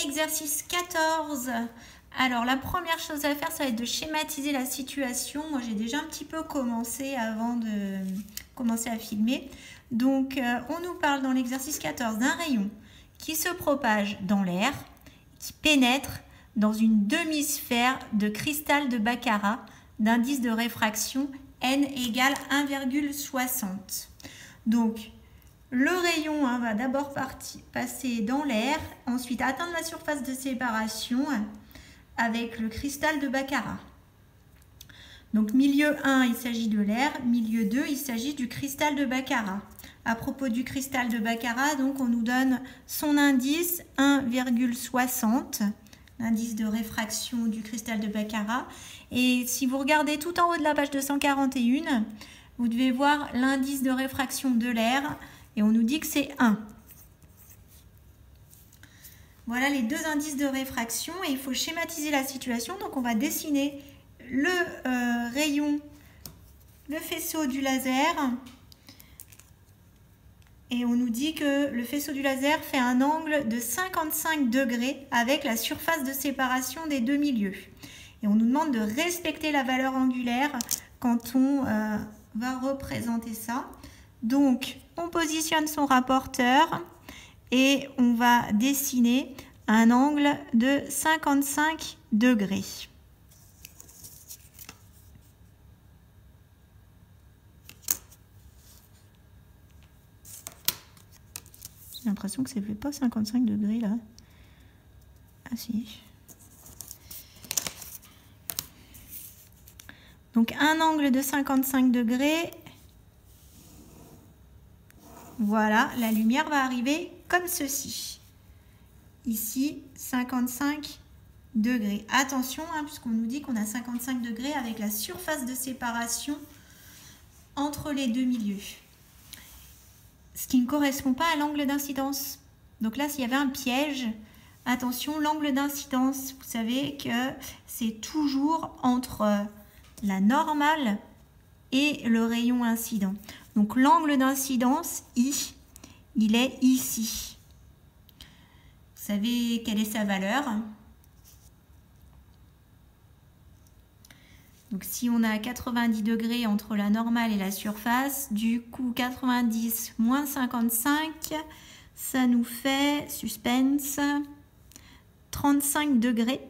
exercice 14. Alors, la première chose à faire, ça va être de schématiser la situation. Moi, j'ai déjà un petit peu commencé avant de commencer à filmer. Donc, on nous parle dans l'exercice 14 d'un rayon qui se propage dans l'air, qui pénètre dans une demi-sphère de cristal de baccarat d'indice de réfraction n égale 1,60. Donc, le rayon va d'abord passer dans l'air, ensuite atteindre la surface de séparation avec le cristal de baccarat. Donc milieu 1, il s'agit de l'air, milieu 2, il s'agit du cristal de baccarat. À propos du cristal de baccarat, donc on nous donne son indice 1,60, l'indice de réfraction du cristal de baccarat. Et si vous regardez tout en haut de la page 241, vous devez voir l'indice de réfraction de l'air et on nous dit que c'est 1. Voilà les deux indices de réfraction et il faut schématiser la situation. Donc on va dessiner le rayon, le faisceau du laser. Et on nous dit que le faisceau du laser fait un angle de 55 degrés avec la surface de séparation des deux milieux. Et on nous demande de respecter la valeur angulaire quand on va représenter ça. Donc, on positionne son rapporteur et on va dessiner un angle de 55 degrés. J'ai l'impression que ça ne fait pas 55 degrés là. Ah si. Donc un angle de 55 degrés. Voilà, la lumière va arriver comme ceci. Ici, 55 degrés. Attention, puisqu'on nous dit qu'on a 55 degrés avec la surface de séparation entre les deux milieux. Ce qui ne correspond pas à l'angle d'incidence. Donc là, s'il y avait un piège, attention, l'angle d'incidence, vous savez que c'est toujours entre la normale et le rayon incident. Donc l'angle d'incidence, I, il est ici. Vous savez quelle est sa valeur? Donc si on a 90 degrés entre la normale et la surface, du coup 90 moins 55, ça nous fait, suspense, 35 degrés.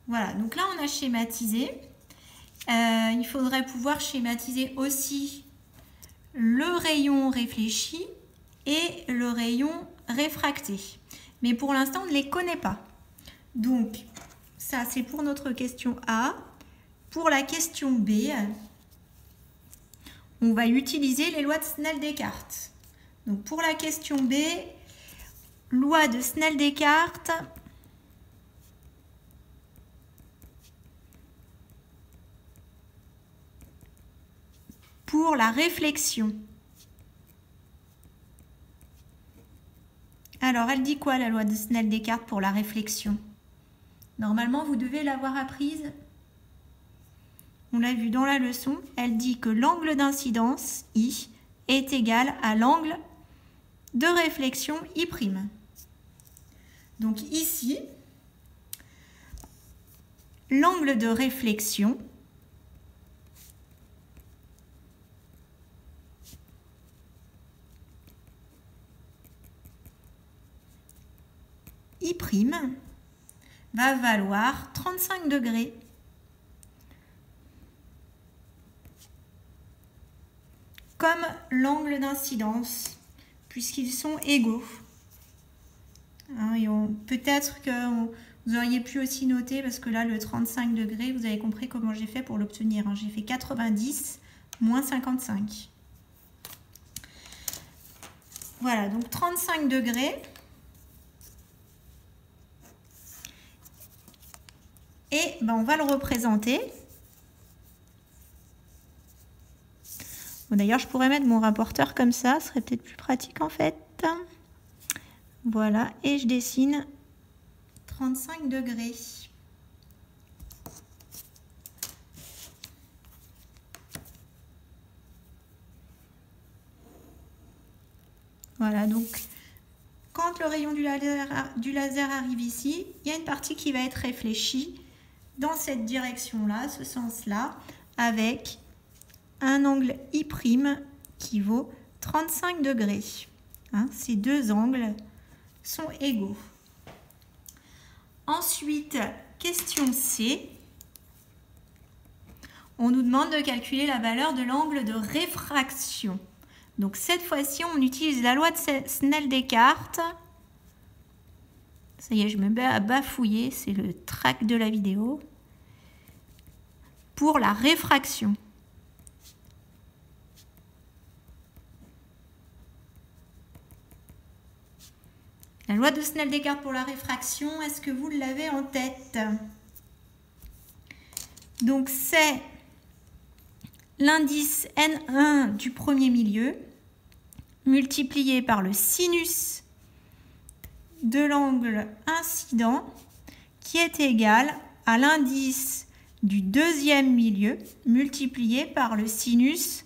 Voilà, donc là on a schématisé. Il faudrait pouvoir schématiser aussi le rayon réfléchi et le rayon réfracté. Mais pour l'instant, on ne les connaît pas. Donc, ça c'est pour notre question A. Pour la question B, on va utiliser les lois de Snell-Descartes. Donc pour la question B, loi de Snell-Descartes. Pour la réflexion. Alors, elle dit quoi la loi de Snell-Descartes pour la réflexion? Normalement, vous devez l'avoir apprise. On l'a vu dans la leçon. Elle dit que l'angle d'incidence, I, est égal à l'angle de réflexion, I'. Donc ici, l'angle de réflexion, I' va valoir 35 degrés. Comme l'angle d'incidence, puisqu'ils sont égaux. Peut-être que vous auriez pu aussi noter, parce que là, le 35 degrés, vous avez compris comment j'ai fait pour l'obtenir. J'ai fait 90 moins 55. Voilà, donc 35 degrés. Et on va le représenter. Bon, d'ailleurs, je pourrais mettre mon rapporteur comme ça. Ce serait peut-être plus pratique en fait. Voilà, et je dessine 35 degrés. Voilà, donc quand le rayon du laser arrive ici, il y a une partie qui va être réfléchie dans cette direction-là, ce sens-là, avec un angle I' qui vaut 35 degrés. Hein, ces deux angles sont égaux. Ensuite, question C. On nous demande de calculer la valeur de l'angle de réfraction. Donc cette fois-ci, on utilise la loi de Snell-Descartes. Ça y est, je me mets à bafouiller, c'est le track de la vidéo. Pour la réfraction. La loi de Snell-Descartes pour la réfraction, est-ce que vous l'avez en tête? Donc c'est l'indice N1 du premier milieu multiplié par le sinus de l'angle incident qui est égal à l'indice du deuxième milieu multiplié par le sinus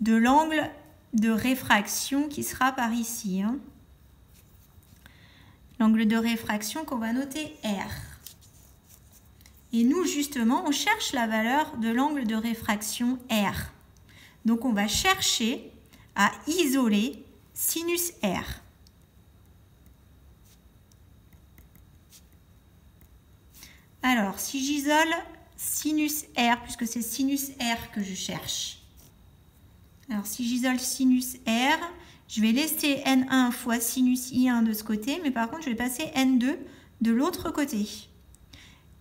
de l'angle de réfraction qui sera par ici. Hein. L'angle de réfraction qu'on va noter R. Et nous, justement, on cherche la valeur de l'angle de réfraction R. Donc, on va chercher à isoler sinus R. Alors, si j'isole sinus R, puisque c'est sinus R que je cherche. Alors, si j'isole sinus R, je vais laisser N1 fois sinus I1 de ce côté, mais par contre, je vais passer N2 de l'autre côté.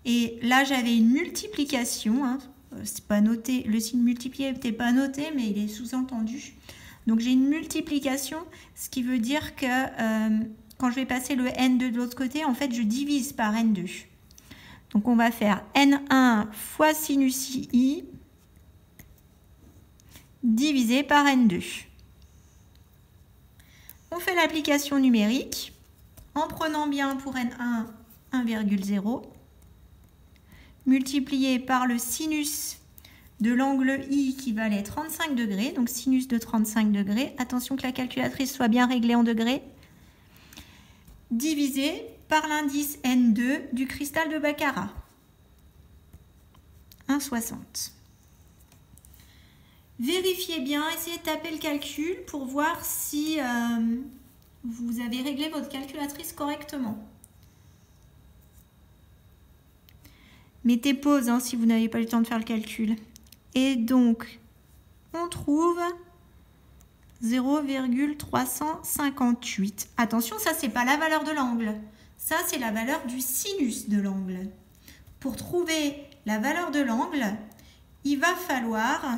Et là, j'avais une multiplication. Hein. C'est pas noté, le signe multiplié n'était pas noté, mais il est sous-entendu. Donc, j'ai une multiplication, ce qui veut dire que quand je vais passer le N2 de l'autre côté, en fait, je divise par N2. Donc, on va faire N1 fois sinus I divisé par N2. On fait l'application numérique en prenant bien pour N1 1,0 multiplié par le sinus de l'angle I qui valait 35 degrés, donc sinus de 35 degrés. Attention que la calculatrice soit bien réglée en degrés. Divisé par l'indice N2 du cristal de Baccarat. 1,60. Vérifiez bien, essayez de taper le calcul pour voir si vous avez réglé votre calculatrice correctement. Mettez pause hein, si vous n'avez pas eu le temps de faire le calcul. Et donc, on trouve 0,358. Attention, ça, c'est pas la valeur de l'angle. Ça, c'est la valeur du sinus de l'angle. Pour trouver la valeur de l'angle, il va falloir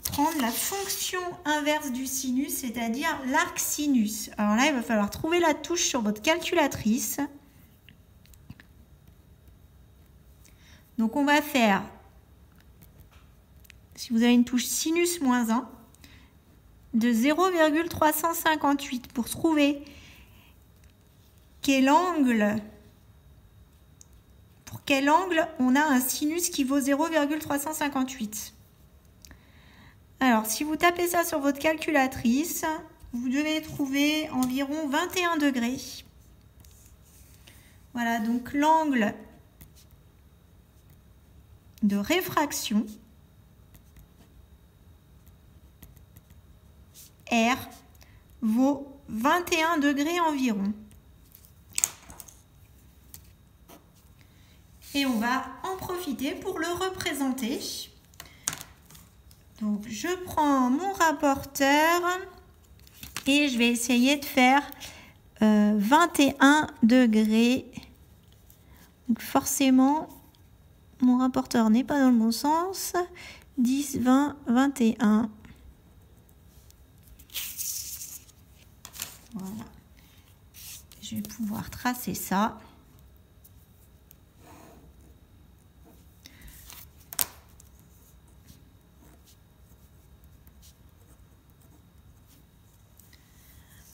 prendre la fonction inverse du sinus, c'est-à-dire l'arc sinus. Alors là, il va falloir trouver la touche sur votre calculatrice. Donc, on va faire, si vous avez une touche sinus moins 1, de 0,358 pour trouver pour quel angle on a un sinus qui vaut 0,358. Alors, si vous tapez ça sur votre calculatrice, vous devez trouver environ 21 degrés. Voilà, donc l'angle de réfraction R vaut 21 degrés environ. Et on va en profiter pour le représenter. Donc, je prends mon rapporteur et je vais essayer de faire 21 degrés. Donc, forcément, mon rapporteur n'est pas dans le bon sens. 10, 20, 21. Voilà. Je vais pouvoir tracer ça.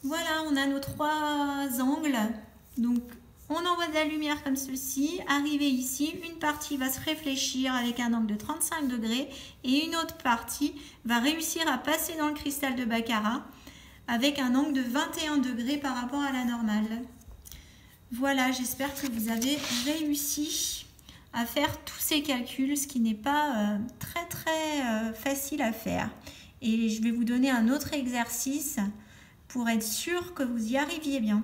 Voilà, on a nos trois angles. Donc, On envoie de la lumière comme ceci. Arrivé ici, une partie va se réfléchir avec un angle de 35 degrés et une autre partie va réussir à passer dans le cristal de baccarat avec un angle de 21 degrés par rapport à la normale. Voilà, j'espère que vous avez réussi à faire tous ces calculs, ce qui n'est pas très facile à faire. Et je vais vous donner un autre exercice pour être sûr que vous y arriviez bien.